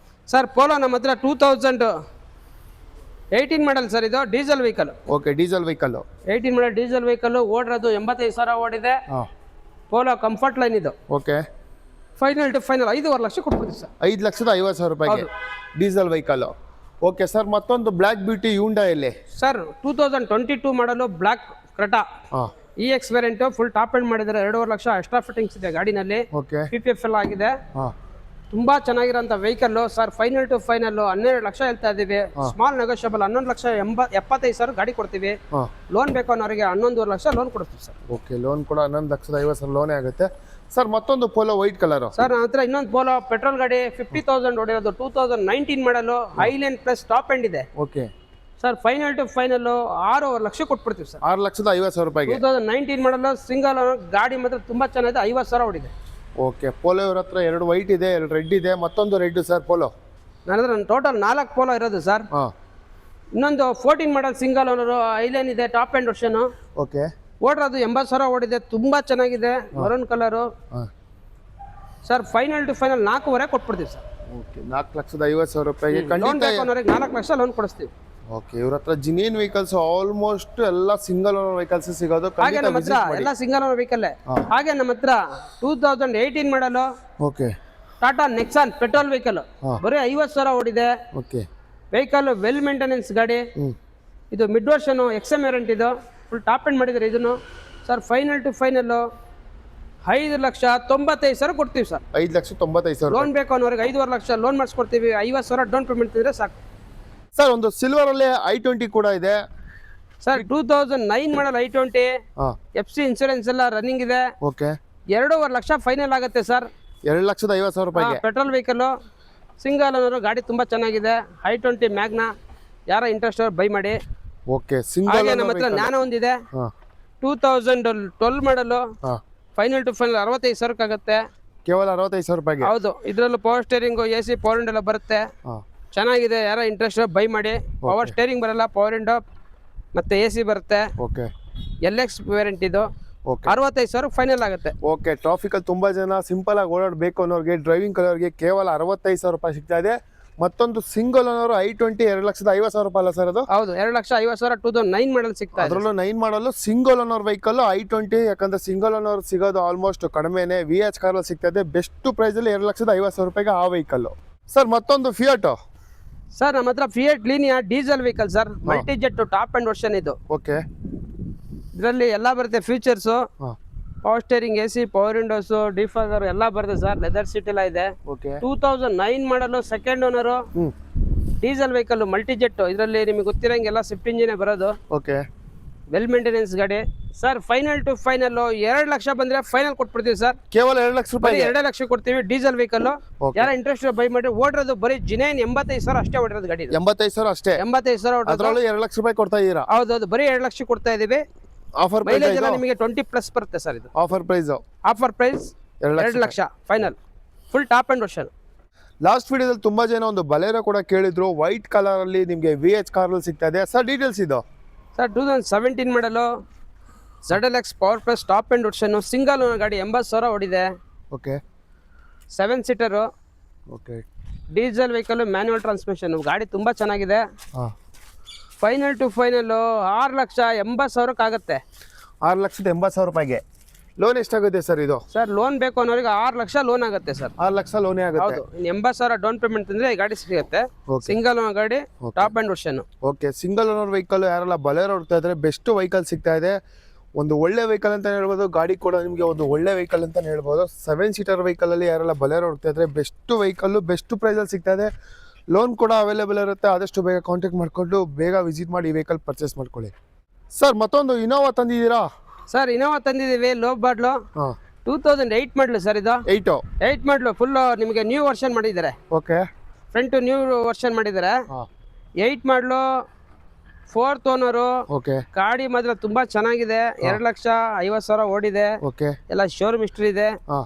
Sir Polo ನಮ್ಮ ಹತ್ರ 2018 ಮಾಡಲ್ ಸರ್, ಇದು diesel vehicle. Okay, diesel vehicle. 18 model diesel vehicle, ಓಡಿರೋದು 85,000 ಓಡಿದೆ. ಪೋಲೋ ಕಂಫರ್ಟ್ ಲೈನ್ ಇದು. Okay, final to final 5.5 lakh ಕೊಡ್ತೀವಿ ಸರ್. 5,50,000 ರೂಪಾಯಿಗೆ ಡೀಸೆಲ್ ವೆಹಿಕಲ್. ಓಕೆ ಸರ್, ಮತ್ತೊಂದು ಬ್ಲ್ಯಾಕ್ ಬ್ಯೂಟಿ ಯೂಂಡಾ ಇಲ್ಲಿ sir 2022 model black Creta EX variant, full top end ಮಾಡಿದ್ದಾರೆ. 2.5 lakh extra fittings ಇದೆ ಗಾಡಿನಲ್ಲಿ. Okay, PPF ಎಲ್ಲ ಆಗಿದೆ. ತುಂಬಾ ಚೆನ್ನಾಗಿರೋಂಥ vehicle sir. Final to final 12 lakh ಹೇಳ್ತಾ ಇದೀವಿ. ಸ್ಮಾಲ್ ನೆಗೋಷಿಯಬಲ್ 11,75,000 ಗಾಡಿ ಕೊಡ್ತೀವಿ. ಲೋನ್ ಬೇಕು ಅನ್ನೋರಿಗೆ 11.5 ಲಕ್ಷ ಲೋನ್ ಕೊಡ್ತೀವಿ ಸರ್. ಓಕೆ, ಲೋನ್ ಕೂಡ 11,50,000 ಲೋನೇ ಆಗುತ್ತೆ ಸರ್. ಮತ್ತೊಂದು ಪೋಲೋ ವೈಟ್ ಕಲರ್ ಸರ್ ನನ್ನ ಹತ್ರ ಇನ್ನೊಂದು ಪೋಲೋ ಪೆಟ್ರೋಲ್ ಗಾಡಿ 50,000 ಹೊಡಿರೋದು, 2019 model, highline plus top end ಇದೆ. Okay sir, final to final 6.5 lakh ಕೊಟ್ಬಿಡ್ತೀವಿ ಸರ್. 6,50,000 ರೂಪಾಯಿಗೆ 2019 ಮಾಡಲು ಸಿಂಗಲ್ ಗಾಡಿ ಮಾತ್ರ ತುಂಬಾ ಚೆನ್ನಾಗಿದೆ, 50,000 ಹೊಡಿದೆ. ಓಕೆ, ಪೋಲೋ ಇವ್ರ ಹತ್ರ 2 ವೈಟ್ ಇದೆ, 2 ರೆಡ್ ಇದೆ, ಮತ್ತೊಂದು ರೆಡ್ ಸರ್ ಪೋಲೋ. ನನ್ನ ಹತ್ರ ಟೋಟಲ್ 4 ಪೋಲೋ ಇರೋದು ಸರ್. ಇನ್ನೊಂದು 14 ಮಾಡಲ್ ಸಿಂಗಲ್ ಓನರು, ಐಲೈನ್ ಇದೆ, ಟಾಪ್ ಎಂಡ್ ವರ್ಷನ್. ಓಕೆ, ಓಡಿರೋದು 80,000 ಓಡಿದೆ, ತುಂಬಾ ಚೆನ್ನಾಗಿದೆ, maroon colour. Sir final to final 4.5 ಕೊಟ್ಬಿಡ್ತೀವಿ ಸರ್. ಓಕೆ, 4,50,000 ರೂಪಾಯಿಗೆ ಲೋನ್ ಬೇಕು ಅನ್ನೋರಿಗೆ 4 ಲಕ್ಷ ಲೋನ್ ಕೊಡಿಸ್ತೀವಿ. ಓಕೆ, ಇವ್ರ ಹತ್ರ ಜಿನಿಯನ್ ವೆಹಿಕಲ್ಸ್ ಆಲ್ಮೋಸ್ಟ್ ಎಲ್ಲ ಸಿಂಗಲ್ ಓನರ್ ವೆಹಿಕಲ್ಸ್ ಸಿಗೋದು. ಹಾಗೆ ನಮ್ಮ ಹತ್ರ ಎಲ್ಲ ಸಿಂಗಲ್ ಓನರ್ ವೆಹಿಕಲ್. ಹಾಗೆ ನಮ್ಮ ಹತ್ರ 2018 ಮಾಡಲು okay Tata Nexon petrol vehicle, ಬರೀ 50,000 ಓಡಿದೆ. ಓಕೆ, ವೆಹಿಕಲ್ ವೆಲ್ ಮೇಂಟೆನೆನ್ಸ್ ಗಾಡಿ. ಇದು ಮಿಡ್ ವರ್ಷನ್, XM ವೇರಿಯಂಟ್, ಇದು ಫುಲ್ ಟಾಪ್ ಎಂಡ್ ಮಾಡಿದ್ದಾರೆ ಇದನ್ನು. ಸರ್ ಫೈನಲ್ ಟು ಫೈನಲ್ 5,95,000 ಕೊಡ್ತೀವಿ ಸರ್. 5,95,000 ಲೋನ್ ಬೇಕು ಅನ್ನೋರಿಗೆ 5.5 ಲಕ್ಷ ಲೋನ್ ಮಾಡಿಸ್ಕೊಡ್ತೀವಿ. 50,000 ಡೌನ್ ಪೇಮೆಂಟ್ ಇದ್ರೆ ಸಾಕು ಸರ್. ಒಂದು ಸಿಲ್ವರ್ ಅಲ್ಲೇ I20 ಕೂಡ ಇದೆ ಸರ್. 2009 ಮಾಡಲ್ I20, FC ಇನ್ಸೂರೆನ್ಸ್ ಎಲ್ಲ ರನ್ನಿಂಗ್ ಇದೆ. ಓಕೆ, 2.5 ಲಕ್ಷ ಫೈನಲ್ ಆಗುತ್ತೆ ಸರ್. 2,50,000 ರೂಪಾಯಿಗೆ ಪೆಟ್ರೋಲ್ ವೆಹಿಕಲ್, ಸಿಂಗಲ್ ಓನರ್ ಗಾಡಿ ತುಂಬಾ ಚೆನ್ನಾಗಿದೆ. I20 ಮ್ಯಾಗ್ನಾ, ಯಾರ ಇಂಟ್ರೆಸ್ಟ್ ಬೈ ಮಾಡಿ. ಓಕೆ, ಸಿಂಗಲ್ ನಮ್ಮ ಹತ್ರ ಜ್ಞಾನ ಒಂದಿದೆ, 2012 ಮಾಡಲು, ಫೈನಲ್ ಟು ಫೈನಲ್ 65,000 ಆಗುತ್ತೆ. ಕೇವಲ 65,000 ರೂಪಾಯಿಗೆ. ಹೌದು, ಇದರಲ್ಲೂ power steering, AC, power window ಎಲ್ಲ ಬರುತ್ತೆ. ಚೆನ್ನಾಗಿದೆ, ಯಾರ ಇಂಟ್ರೆಸ್ಟ್ ಬೈ ಮಾಡಿ. ಪವರ್ ಸ್ಟೇರಿಂಗ್ ಬರಲ್ಲ, ಪವರ್ ವಿಂಡೋ ಮತ್ತೆ AC ಬರುತ್ತೆ. ಓಕೆ, LX ವೇರಿಯಂಟ್ ಇದು. ಓಕೆ, 65,000 ಫೈನಲ್ ಆಗುತ್ತೆ. ಓಕೆ, ಟ್ರಾಫಿಕ್ ಅಲ್ಲಿ ತುಂಬಾ ಜನ ಸಿಂಪಲ್ ಆಗಿ ಓಡಾಡಬೇಕು ಅನ್ನೋರಿಗೆ ಡ್ರೈವಿಂಗ್ ಕಲರ್ಗೆ ಕೇವಲ 65,000 ರೂಪಾಯಿ ಸಿಗ್ತಾ ಇದೆ. ಮತ್ತೊಂದು ಸಿಂಗಲ್ ಓನರ್ I20 2,50,000 ರೂಪಾಯಿ ಅಲ್ಲ ಸರ್ ಅದು? ಹೌದು, 2,50,000 2009 ಮಾಡಲ್ ಸಿಗ್ತಾ ಇದೆ. ಅದರಲ್ಲೂ 9 ಮಾಡಲು ಸಿಂಗಲ್ ಓನರ್ ವೆಹಿಕಲ್ I20. ಯಾಕಂದ್ರೆ ಸಿಂಗಲ್ ಓನರ್ ಸಿಗೋದು ಆಲ್ಮೋಸ್ಟ್ ಕಡಿಮೆನೆ. VH ಕಾರ್ ಅಲ್ಲಿ ಸಿಗ್ತಾ ಇದೆ ಬೆಸ್ಟ್ ಪ್ರೈಸ್ ಅಲ್ಲಿ 2,50,000 ರೂಪಾಯಿಗೆ ಆ ವೆಹಿಕಲ್. ಸರ್ ಮತ್ತೊಂದು ಫಿಯಾಟ್ ಸರ್, ನಮ್ಮ ಹತ್ರ fiat Linea diesel vehicle sir. Multi jet top end version ಇದು. ಓಕೆ, ಇದರಲ್ಲಿ ಎಲ್ಲ ಬರುತ್ತೆ features. Power steering, AC, power Windows, defogger ಎಲ್ಲ ಬರುತ್ತೆ ಸರ್. ಲೆದರ್ ಸೀಟ್ ಎಲ್ಲ ಇದೆ. Okay, 2009 model, second owner, diesel vehicle, multi jet. ಇದರಲ್ಲಿ ನಿಮಗೆ ಗೊತ್ತಿರಂಗೆಲ್ಲ ಸ್ವಿಫ್ಟ್ ಇಂಜಿನೇ ಬರೋದು. ಓಕೆ, ವೆಲ್ ಮೇಂಟೆನೆನ್ಸ್ ಗಾಡಿ ಸರ್. ಫೈನಲ್ ಟು ಫೈನಲ್ 2 ಲಕ್ಷ ಬಂದ್ರೆ ಫೈನಲ್ ಕೊಟ್ಬಿಡ್ತೀವಿ ಸರ್. ಕೇವಲ 2 ಲಕ್ಷ ರೂಪಾಯಿ, 2 ಲಕ್ಷ ಕೊಡ್ತೀವಿ. ಡೀಸೆಲ್ ವೆಹಿಕಲ್, ಯಾರ ಇಂಟ್ರೆಸ್ಟ್ ಬೈ ಮಾಡಿ. ಓಡಿರೋದು ಬರೀ ಜಿನೇನ್ 85,000 ಅಷ್ಟೇ ಓಡಿರೋದು ಗಾಡಿ. 85,000 ಅಷ್ಟೇ. 85,000 ಅದರಲ್ಲೂ 2 ಲಕ್ಷ ರೂಪಾಯಿ ಕೊಡ್ತಾ ಇದೀರಾ? ಹೌದೌದು, ಬರೀ 2 ಲಕ್ಷ ಕೊಡ್ತಾ ಇದೀವಿ. ಆಫರ್ ಮೈಲೇಜ್ ಎಲ್ಲ ನಿಮಗೆ 20+ ಬರುತ್ತೆ ಸರ್. ಇದು ಆಫರ್ ಪ್ರೈಸ್ 2 ಲಕ್ಷ final, full top end version. Last ವಿಡಿಯೋದಲ್ಲಿ ತುಂಬಾ ಜನ ಒಂದು ಬಲೇರೋ ಕೂಡ ಕೇಳಿದ್ರು, ವೈಟ್ ಕಲರ್ ಅಲ್ಲಿ ನಿಮಗೆ VH ಕಾರ್ ಅಲ್ಲಿ ಸಿಗ್ತಾ ಇದೆ ಸರ್. ಡೀಟೇಲ್ಸ್ ಇದು ಸರ್. 2017 ಮಾಡಲು, ZLX power plus top end version, single owner ಗಾಡಿ, 80,000 ಓಡಿದೆ. Okay, 7 seater, okay, diesel vehicle, manual transmission. ಗಾಡಿ ತುಂಬಾ ಚೆನ್ನಾಗಿದೆ. ಫೈನಲ್ ಟು ಫೈನಲ್ 6,80,000 ಆಗುತ್ತೆ. 6,80,000 ರೂಪಾಯಿಗೆ. ಲೋನ್ ಎಷ್ಟಾಗುತ್ತೆ ಸರ್ ಇದು? ಸರ್ ಲೋನ್ ಬೇಕು ಅನ್ನೋರಿಗೆ 6 ಲಕ್ಷ ಲೋನ್ ಆಗುತ್ತೆ ಸರ್. 6 ಲಕ್ಷ ಲೋನೇ ಆಗುತ್ತೆ. ಹೌದು, 80,000 ಡೌನ್ ಪೇಮೆಂಟ್ ಅಂದ್ರೆ ಈ ಗಾಡಿ ಸಿಗುತ್ತೆ. ಸಿಂಗಲ್ ಓನರ್ ಗಾಡಿ, top end version. Okay, single owner vehicle ಯಾರೆಲ್ಲ ಬಲೇರೋ ಹೊಡ್ತಾ ಇದ್ರೆ ಬೆಸ್ಟ್ ವೆಹಿಕಲ್ ಸಿಗ್ತಾ ಇದೆ. ಒಂದು ಒಳ್ಳೆ ವೆಹಿಕಲ್ ಅಂತ ಹೇಳ್ಬೋದು. ಗಾಡಿ ಕೂಡ ನಿಮಗೆ ಒಂದು ಒಳ್ಳೆ ವೆಹಿಕಲ್ ಅಂತ ಹೇಳ್ಬೋದು. 7 ಸೀಟರ್ ವೆಹಿಕಲಲ್ಲಿ ಯಾರೆಲ್ಲ ಬಲೇರೋ ಹೋಗ್ತಾ ಇದ್ರೆ ಬೆಸ್ಟ್ ವೆಹಿಕಲ್ಲು ಬೆಸ್ಟ್ ಪ್ರೈಸಲ್ಲಿ ಸಿಗ್ತಾ ಇದೆ. ಲೋನ್ ಕೂಡ ಅವೈಲೇಬಲ್ ಇರುತ್ತೆ. ಆದಷ್ಟು ಬೇಗ ಕಾಂಟ್ಯಾಕ್ಟ್ ಮಾಡಿಕೊಂಡು ಬೇಗ ವಿಸಿಟ್ ಮಾಡಿ ಈ ವೆಹಿಕಲ್ ಪರ್ಚೇಸ್ ಮಾಡ್ಕೊಳ್ಳಿ. ಸರ್ ಮತ್ತೊಂದು ಇನೋವಾ ತಂದಿದ್ದೀರಾ? ಸರ್ ಇನೋವಾ ತಂದಿದ್ದೀವಿ, ಲೋ ಬಾಡ್ಲು, ಹಾಂ 2008 ಮಾಡಲು ಸರ್. ಇದು 8 ಮಾಡಲು ಫುಲ್ಲು ನಿಮಗೆ ನ್ಯೂ ವರ್ಷನ್ ಮಾಡಿದ್ದಾರೆ. ಓಕೆ, ಫ್ರಂಟು ನ್ಯೂ ವರ್ಷನ್ ಮಾಡಿದ್ದಾರೆ. 8 ಮಾಡಲು 4th ಓನರು. ಓಕೆ, ಗಾಡಿ ಮಾತ್ರ ತುಂಬಾ ಚೆನ್ನಾಗಿದೆ. 2,50,000 ಓಡಿದೆ. ಓಕೆ, ಎಲ್ಲ ಶೋರೂಮ್ ಹಿಸ್ಟ್ರಿ ಇದೆ. ಹಾಂ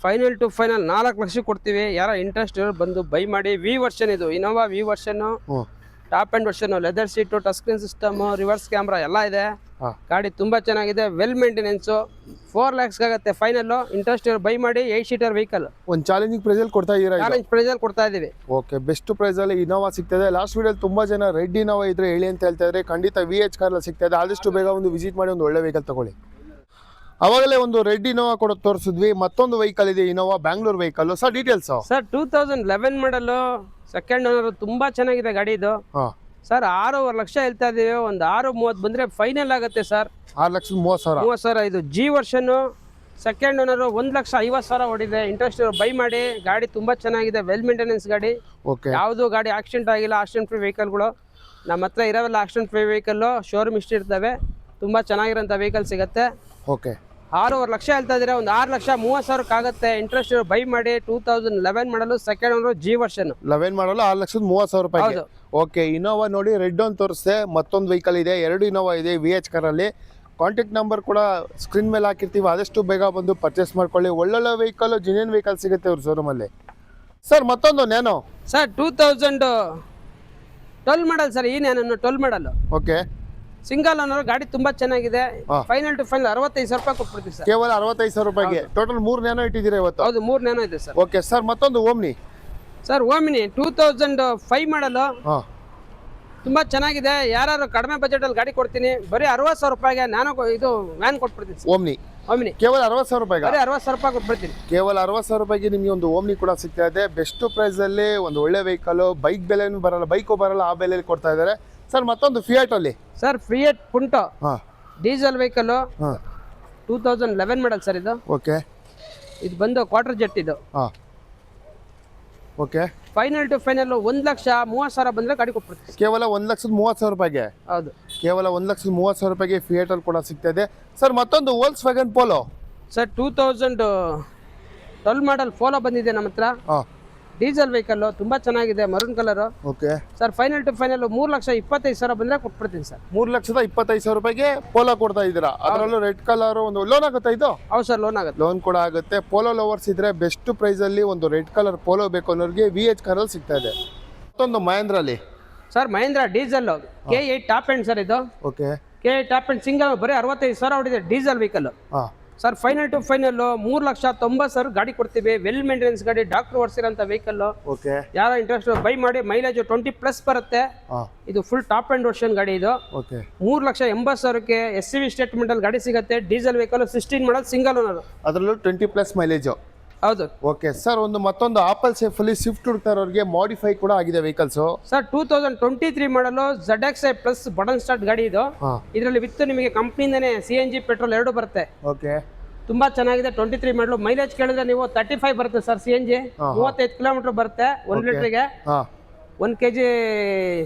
ಫೈನಲ್ ಟು ಫೈನಲ್ 4 ಲಕ್ಷ ಕೊಡ್ತೀವಿ. ಯಾರ ಇಂಟ್ರೆಸ್ಟ್ ಬಂದು ಬೈ ಮಾಡಿ. ವಿ ವರ್ಷನ್ ಇದು ಇನೋವಾ ವಿ ವರ್ಷನ್ನು, ಹ್ಞೂ ಟಾಪ್ ಆ್ಯಂಡ್ ವರ್ಷನ್ನು, leather seat, touch screen system, reverse camera ಎಲ್ಲ ಇದೆ. ಹಾಂ ಗಾಡಿ ತುಂಬ ಚೆನ್ನಾಗಿದೆ, ವೆಲ್ ಮೇಂಟೆನೆನ್ಸು. 4 lakhs ಆಗುತ್ತೆ ಫೈನಲ್ಲು. ಇಂಟ್ರೆಸ್ಟ್ ಬೈ ಮಾಡಿ. 8 ಸೀಟರ್ ವೆಹಿಕಲ್ ಒಂದು ಚಾಲೆಂಜಿಂಗ್ ಪ್ರೈಸಲ್ಲಿ ಕೊಡ್ತಾ ಇದ್ದೀರಾ? ಚಾಲೆಂಜ್ ಪ್ರೈಸಲ್ಲಿ ಕೊಡ್ತಾ ಇದ್ದೀವಿ. ಓಕೆ, ಬೆಸ್ಟ್ ಪ್ರೈಸಲ್ಲಿ ಇನೋವಾ ಸಿಗ್ತದೆ. ಲಾಸ್ಟ್ ವೀಡಿಯೋಲಿ ತುಂಬ ಜನ ರೆಡ್ ಇನೋವಾ ಇದ್ರೆ ಹೇಳಿ ಅಂತ ಹೇಳ್ತಾ ಇದ್ರೆ, ಖಂಡಿತ VH ಕಾರಲ್ಲಿ ಸಿಗ್ತಾ ಇದೆ. ಆದಷ್ಟು ಬೇಗ ಒಂದು ವಿಸಿಟ್ ಮಾಡಿ ಒಂದು ಒಳ್ಳೆ ವೆಹಿಕಲ್ ತಗೊಳ್ಳಿ. ಅವಾಗಲೇ ಒಂದು ರೆಡ್ ಇನೋವಾ ಕೂಡ ತೋರಿಸಿದ್ವಿ. ಮತ್ತೊಂದು ವೆಹಿಕಲ್ ಇದೆ, Innova Bangalore vehicle. Sir details? Sir 2011 ಮಾಡಲು, ಸೆಕೆಂಡ್ ಓನರು, ತುಂಬ ಚೆನ್ನಾಗಿದೆ ಗಾಡಿ ಇದು. ಹಾಂ ಸರ್ 6.5 ಲಕ್ಷ ಹೇಳ್ತಾ ಇದ್ದೀವಿ. ಒಂದು 6.30 ಬಂದರೆ ಫೈನಲ್ ಆಗುತ್ತೆ ಸರ್. 6,30,000. 30,000. ಇದು ಜಿ ವರ್ಷನ್ನು, ಸೆಕೆಂಡ್ ಓನರು, 1,50,000 ಓಡಿದೆ. ಇಂಟ್ರೆಸ್ಟ್ ಬೈ ಮಾಡಿ. ಗಾಡಿ ತುಂಬ ಚೆನ್ನಾಗಿದೆ, ವೆಲ್ ಮೇಂಟೆನೆನ್ಸ್ ಗಾಡಿ. ಓಕೆ, ಯಾವುದು ಗಾಡಿ ಆಕ್ಸಿಡೆಂಟ್ ಆಗಿಲ್ಲ. ಆಕ್ಸಿಡೆಂಟ್ ಫ್ರೀ ವೆಹಿಕಲ್ಗಳು ನಮ್ಮ ಹತ್ರ ಇರೋವೆಲ್ಲ ಆಕ್ಸಿಡೆಂಟ್ ಫ್ರೀ ವೆಹಿಕಲ್ಲು. ಶೋರೂಮ್ ಇಷ್ಟು ಇರ್ತವೆ. ತುಂಬ ಚೆನ್ನಾಗಿರೋಂಥ ವೆಹಿಕಲ್ ಸಿಗುತ್ತೆ. ಓಕೆ, 6.5 ಲಕ್ಷ ಹೇಳ್ತಾ ಇದ್ದೀರಾ. ಒಂದು 6,30,000 ಆಗುತ್ತೆ. ಇಂಟ್ರೆಸ್ಟ್ ಬೈ ಮಾಡಿ. 2011 ಮಾಡಲು, ಸೆಕೆಂಡ್ ಓನರು, ಜಿ ವರ್ಷನ್. 11 ಮಾಡಲು 6,30,000 ರೂಪಾಯಿ. ಹೌದು. ಓಕೆ, ಇನೋವಾ ನೋಡಿ ರೆಡ್ ಒಂದು ತೋರಿಸ್ದೆ. ಮತ್ತೊಂದು ವೆಹಿಕಲ್ ಇದೆ, 2 ಇನೋವಾ ಇದೆ VH ಕಾರಲ್ಲಿ. ಕಾಂಟ್ಯಾಕ್ಟ್ ನಂಬರ್ ಕೂಡ ಸ್ಕ್ರೀನ್ ಮೇಲೆ ಹಾಕಿರ್ತೀವಿ. ಆದಷ್ಟು ಬೇಗ ಬಂದು ಪರ್ಚೇಸ್ ಮಾಡ್ಕೊಳ್ಳಿ. ಒಳ್ಳೊಳ್ಳೆ ವೆಹಿಕಲ್, ಜೆನ್ಯೂನ್ ವೆಹಿಕಲ್ ಸಿಗುತ್ತೆ ಅವ್ರ ಶೋರೂಮಲ್ಲಿ. ಸರ್ ಮತ್ತೊಂದು ನ್ಯಾನೋ. Sir 2012 model sir. ಈ ನ್ಯಾನೋ 12 ಮಾಡಲು. Okay, single owner. ಗಾಡಿ ತುಂಬಾ ಚೆನ್ನಾಗಿದೆ. ಹಾ. ಫೈನಲ್ ಟು ಫೈನಲ್ 65,000 ರೂಪಾಯಿ ಕೊಟ್ಬಿಡ್ತೀವಿ ಸರ್. ಕೇವಲ 65,000 ರೂಪಾಯಿಗೆ. ಟೋಟಲ್ 3 ನ್ಯಾನೋ ಇಟ್ಟಿದ್ದೀರಾ ಇವತ್ತು? ಹೌದು, 3 ನ್ಯಾನೋ ಇದೆ ಸರ್. ಓಕೆ ಸರ್, ಮತ್ತೊಂದು ಓಮ್ನಿ. ಸರ್ ಓಮಿನಿ 2005 ಮಾಡಲು. ಹಾಂ ತುಂಬಾ ಚೆನ್ನಾಗಿದೆ. ಯಾರು ಕಡಿಮೆ ಬಜೆಟ್ ಅಲ್ಲಿ ಗಾಡಿ ಕೊಡ್ತೀನಿ, ಬರೀ 60,000 ರೂಪಾಯಿಗೆ ನಾನು ಇದು ವ್ಯಾನ್ ಕೊಟ್ಬಿಡ್ತೀನಿ ಸರ್. ಓಮ್ನಿ ಓಮಿನಿ ಕೇವಲ 60,000 ರೂಪಾಯಿಗೆ. ಬರೀ 60,000 ರೂಪಾಯಿ ಕೊಟ್ಬಿಡ್ತೀನಿ. ಕೇವಲ 60,000 ರೂಪಾಯಿಗೆ ನಿಮಗೆ ಒಂದು ಓಮ್ನಿ ಕೂಡ ಸಿಗ್ತಾ ಇದೆ. ಬೆಸ್ಟ್ ಪ್ರೈಸಲ್ಲಿ ಒಂದು ಒಳ್ಳೆ ವೆಹಿಕಲ್. ಬೈಕ್ ಬೆಲೆನೂ ಬರಲ್ಲ, ಬೈಕು ಬರಲ್ಲ, ಆ ಬೆಲೆಯಲ್ಲಿ ಕೊಡ್ತಾ ಇದ್ದಾರೆ. ಸರ್ ಮತ್ತೊಂದು ಫಿಯಾಟ್ ಅಲ್ಲಿ. ಸರ್ ಫಿಯಟ್ ಪುಂಟೋ ಹಾಂ ಡೀಸೆಲ್ ವೆಹಿಕಲ್. ಹಾಂ 2011 ಮಾಡಲ್ ಸರ್ ಇದು. ಓಕೆ, ಇದು ಬಂದು ಕ್ವಾರ್ಟರ್ ಜೆಟ್ ಇದು. ಹಾಂ ಓಕೆ, ಫೈನಲ್ ಟು ಫೈನಲ್ 1,30,000 ಬಂದರೆ ಗಾಡಿ ಕೊಟ್ಬಿಡ್ತೀವಿ. ಕೇವಲ 1,30,000 ರೂಪಾಯಿಗೆ. ಹೌದು, ಕೇವಲ 1,30,000 ರೂಪಾಯಿಗೆ ಫಿಯಾಟ್ ಅಲ್ಲಿ ಕೂಡ ಸಿಗ್ತಾ ಇದೆ. ಸರ್ ಮತ್ತೊಂದು Volkswagen Polo. Sir 2012 model Polo ಬಂದಿದೆ ನಮ್ಮ ಹತ್ರ. ಹಾಂ ಡೀಸೆಲ್ ವೆಹಿಕಲ್ ತುಂಬ ಚೆನ್ನಾಗಿದೆ, maroon colour. Okay sir final to final 3,25,000 ಬಂದರೆ ಕೊಟ್ಬಿಡ್ತೀನಿ ಸರ್. 3,25,000 ರೂಪಾಯಿಗೆ ಪೋಲೋ ಕೊಡ್ತಾ ಇದ್ದೀರಾ. ಅದರಲ್ಲೂ ರೆಡ್ ಕಲರ್. ಒಂದು ಲೋನ್ ಆಗುತ್ತಾ ಇದು? ಹೌದು ಸರ್, ಲೋನ್ ಆಗುತ್ತೆ. ಲೋನ್ ಕೂಡ ಆಗುತ್ತೆ. ಪೋಲೋ ಲವರ್ಸ್ ಇದ್ರೆ ಬೆಸ್ಟ್ ಪ್ರೈಸಲ್ಲಿ ಒಂದು ರೆಡ್ ಕಲರ್ ಪೋಲೋ ಬೇಕು ಅನ್ನೋರಿಗೆ VH ಕಾರಲ್ಲಿ ಸಿಗ್ತಾ ಇದೆ. ಮತ್ತೊಂದು ಮಹೇಂದ್ರಲ್ಲಿ. Sir Mahindra diesel K8 top end sir ಇದು. ಓಕೆ, K8 ಟಾಪ್ ಎಂಡ್ ಸಿಂಗಲ್ ಬರೀ 65,000 ಹೊಡಿದೆ ಡೀಸೆಲ್ ವೆಹಿಕಲ್. ಹಾಂ ಸರ್ ಫೈನಲ್ ಟು ಫೈನಲ್ 3,90,000 ಗಾಡಿ ಕೊಡ್ತೀವಿ. ವೆಲ್ ಮೇಂಟೆನೆನ್ಸ್ ಗಾಡಿ, ಡಾಕ್ಟರ್ ಓಡಿಸಿರೋಂಥ ವೆಹಿಕಲ್. ಓಕೆ, ಯಾರ ಇಂಟ್ರೆಸ್ಟ್ ಬೈ ಮಾಡಿ. ಮೈಲೇಜ್ 20+ ಬರುತ್ತೆ. ಹಾಂ ಇದು ಫುಲ್ ಟಾಪ್ ಅಂಡ್ ವರ್ಷನ್ ಗಾಡಿ ಇದು. ಓಕೆ, 3,80,000ಕ್ಕೆ SUV ಸ್ಟೇಟ್ಮೆಂಟ್ ಅಲ್ಲಿ ಗಾಡಿ ಸಿಗುತ್ತೆ. Diesel vehicle 16 model single owner. ಅದರಲ್ಲೂ 20+ ಮೈಲೇಜು. ಹೌದು. ಓಕೆ ಸರ್, ಒಂದು ಮತ್ತೊಂದು ಆಪಲ್ ಸೇಫಲ್ಲಿ ಸ್ವಿಫ್ಟ್ ಹುಡುಕ್ತಾ ಇರೋರಿಗೆ ಮಾಡಿಫೈ ಕೂಡ ಆಗಿದೆ ವೆಹಿಕಲ್ಸು. ಸರ್ 2023 ಮಾಡಲು ZXi ಪ್ಲಸ್ ಬಟನ್ ಸ್ಟಾರ್ಟ್ ಗಾಡಿ ಇದು. ಹಾಂ ಇದರಲ್ಲಿ ವಿತ್ ನಿಮಗೆ ಕಂಪ್ನಿಯಿಂದನೇ CNG ಪೆಟ್ರೋಲ್ 2 ಬರುತ್ತೆ. ಓಕೆ, ತುಂಬಾ ಚೆನ್ನಾಗಿದೆ. 23 ಮಾಡಲು. ಮೈಲೇಜ್ ಕೇಳಿದ್ರೆ ನೀವು 35 ಬರುತ್ತೆ ಸರ್. CNG 35 ಕಿಲೋಮೀಟರ್ ಬರುತ್ತೆ 1 ಲೀಟರ್ಗೆ. ಹಾಂ 1 kg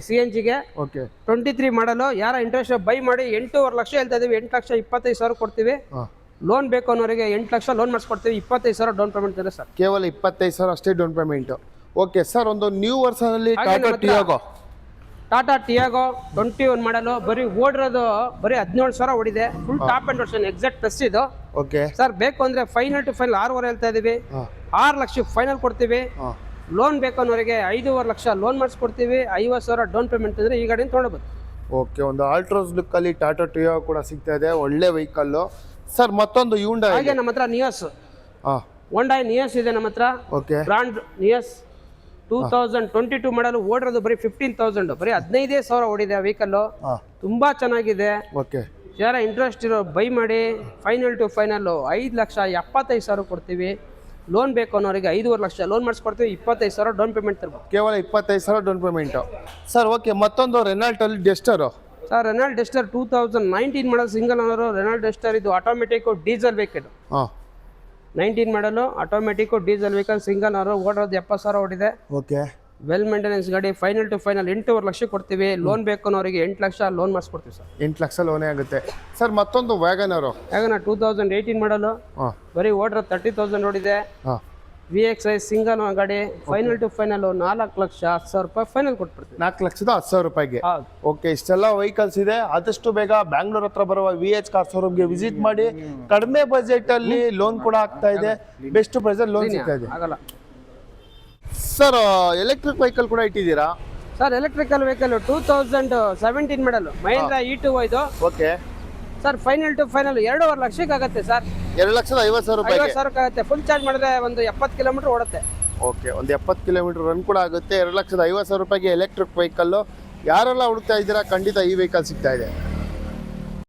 CNGಗೆ. ಓಕೆ, 23 ಮಾಡಲು. ಯಾರ ಇಂಟ್ರೆಸ್ಟ್ ಬೈ ಮಾಡಿ. 8.5 ಲಕ್ಷ ಹೇಳ್ತಾ ಇದೀವಿ. 8,25,000 ಕೊಡ್ತೀವಿ. ಹಾಂ ಲೋನ್ ಬೇಕು ಅನ್ನೋರಿಗೆ 8 ಲಕ್ಷ ಲೋನ್ ಮಾಡಿಸ್ಕೊಡ್ತೀವಿ. 25,000 ಡೌನ್ ಪೇಮೆಂಟ್ ಇದೆ ಸರ್. ಕೇವಲ 25,000 ಅಷ್ಟೇ ಡೌನ್ ಪೇಮೆಂಟು. ಓಕೆ ಸರ್, ಒಂದು ನ್ಯೂ ವರ್ಷನಲ್ಲಿ Tata Tiago. Tata Tiago 21 model. ಬರೀ ಓಡಿರೋದು ಬರೀ 17,000 ಓಡಿದೆ. Full top end version exact plus ಇದು. ಓಕೆ ಸರ್ ಬೇಕು ಅಂದರೆ ಫೈನಲ್ ಟು ಫೈನಲ್ 6,500 ಹೇಳ್ತಾ ಇದೀವಿ. 6 ಲಕ್ಷ ಫೈನಲ್ ಕೊಡ್ತೀವಿ. ಹಾಂ ಲೋನ್ ಬೇಕು ಅನ್ನೋರಿಗೆ 5.5 ಲಕ್ಷ ಲೋನ್ ಮಾಡಿಸ್ಕೊಡ್ತೀವಿ. 50,000 ಡೌನ್ ಪೇಮೆಂಟ್ ಅಂದರೆ ಈ ಗಾಡಿನ ತೊಗೊಳ್ಬೋದು. ಓಕೆ, ಒಂದು ಆಲ್ಟ್ರೋಸ್ ಲುಕ್ಕಲ್ಲಿ ಟಾಟಾ ಟಿಯಾಗೋ ಕೂಡ ಸಿಗ್ತಾ ಇದೆ. ಒಳ್ಳೆ ವೆಹಿಕಲ್ಲು. ಸರ್ ಮತ್ತೊಂದು ಯೂಂಡೈ. ಹಾಗೆ ನಮ್ಮ ಹತ್ರ ನಿಯಾಸ್, ಹಾಂ ಹೋಂಡಾ ನಿಯಾಸ್ ಇದೆ ನಮ್ಮ ಹತ್ರ. ಓಕೆ, ಬ್ರಾಂಡ್ ನಿಯಾಸ್ 2022 ಮಾಡಲು. ಓಡಿರೋದು ಬರೀ 15,000. ಬರೀ 15,000 ಓಡಿದೆ ವೆಹಿಕಲ್ಲು. ಹಾಂ ತುಂಬಾ ಚೆನ್ನಾಗಿದೆ. ಓಕೆ, ಯಾರ ಇಂಟ್ರೆಸ್ಟ್ ಇರೋ ಬೈ ಮಾಡಿ. ಫೈನಲ್ ಟು ಫೈನಲ್ 5,75,000 ಕೊಡ್ತೀವಿ. ಲೋನ್ ಬೇಕು ಅನ್ನೋರಿಗೆ 5.5 ಲಕ್ಷ ಲೋನ್ ಮಾಡಿಸ್ಕೊಡ್ತೀವಿ. 25,000 ಡೌನ್ ಪೇಮೆಂಟ್ ತರ್ಬೋದು. ಕೇವಲ 25,000 ಡೌನ್ ಪೇಮೆಂಟು. ಸರ್ ಓಕೆ, ಮತ್ತೊಂದು ರೆನಾಲ್ಟಲ್ಲಿ Duster. Sir Renault Duster 2019 model single owner Renault Duster. ಇದು ಆಟೋಮೆಟಿಕ್ ಡೀಸೆಲ್ ವೆಹಿಕಲ್, ಹಾಂ 19 model automatic diesel vehicle single owner. ಓಡೋದು 70,000 ಓಡಿದೆ. ಓಕೆ ವೆಲ್ ಮೇಂಟೆನೆನ್ಸ್ ಗಾಡಿ. ಫೈನಲ್ ಟು ಫೈನಲ್ 8.5 ಲಕ್ಷ ಕೊಡ್ತೀವಿ. ಲೋನ್ ಬೇಕು ಅನ್ನೋರಿಗೆ 8 ಲಕ್ಷ ಲೋನ್ ಮಾಡಿಸ್ಕೊಡ್ತೀವಿ ಸರ್. 8 ಲಕ್ಷ ಲೋನೇ ಆಗುತ್ತೆ ಸರ್. ಮತ್ತೊಂದು ವ್ಯಾಗನರು ಯಾಕಂದ್ರೆ 2018 ಮಾಡಲು ಹಾಂ ಬರೀ ಓಡ್ರ 30,000 ಓಡಿದೆ. ಹಾಂ VXI ಸಿಂಗಲ್ ಗಾಡಿ. ಫೈನಲ್ ಟು ಫೈನಲ್ 4,10,000 ಫೈನಲ್ ಕೊಟ್ಬಿಡ್ತೀವಿ. 4,10,000 ಹೌದು. ಓಕೆ, ಇಷ್ಟೆಲ್ಲ ವೆಹಿಕಲ್ಸ್ ಇದೆ. ಆದಷ್ಟು ಬೇಗ ಬ್ಯಾಂಗ್ಳೂರ್ ಹತ್ರ ಬರುವ VH ಕಾರ್ ಶೋರೂಮ್ಗೆ ವಿಸಿಟ್ ಮಾಡಿ. ಕಡಿಮೆ ಬಜೆಟ್ ಅಲ್ಲಿ ಲೋನ್ ಕೂಡ ಆಗ್ತಾ ಇದೆ, ಬೆಸ್ಟ್ ಪ್ರೈಸ್ ಲೋನ್ ಸಿಗ್ತಾ ಇದೆ. ಆಗಲ್ಲ ಸರ್ ಎಲೆಕ್ಟ್ರಿಕ್ ವೆಹಿಕಲ್ ಕೂಡ ಇಟ್ಟಿದ್ದೀರಾ? Sir electrical vehicle 2017 model Mahindra E2 ಇದು. Okay sir final to final 2.5 ಲಕ್ಷಕ್ಕೆ ಆಗುತ್ತೆ ಸರ್. 2,50,000 50,000 ಆಗುತ್ತೆ. ಫುಲ್ ಚಾರ್ಜ್ ಮಾಡಿದ್ರೆ ಒಂದು 70 ಕಿಲೋಮೀಟರ್ ಓಡುತ್ತೆ. ಓಕೆ, ಒಂದು 70 ಕಿಲೋಮೀಟರ್ ರನ್ ಕೂಡ ಆಗುತ್ತೆ. 2,50,000 ಎಲೆಕ್ಟ್ರಿಕ್ ವೆಹಿಕಲ್ ಯಾರೆಲ್ಲ ಹುಡುಕ್ತಾ ಇದ್ದೀರಾ, ಖಂಡಿತ ಈ ವೆಹಿಕಲ್ ಸಿಗ್ತಾ ಇದೆ.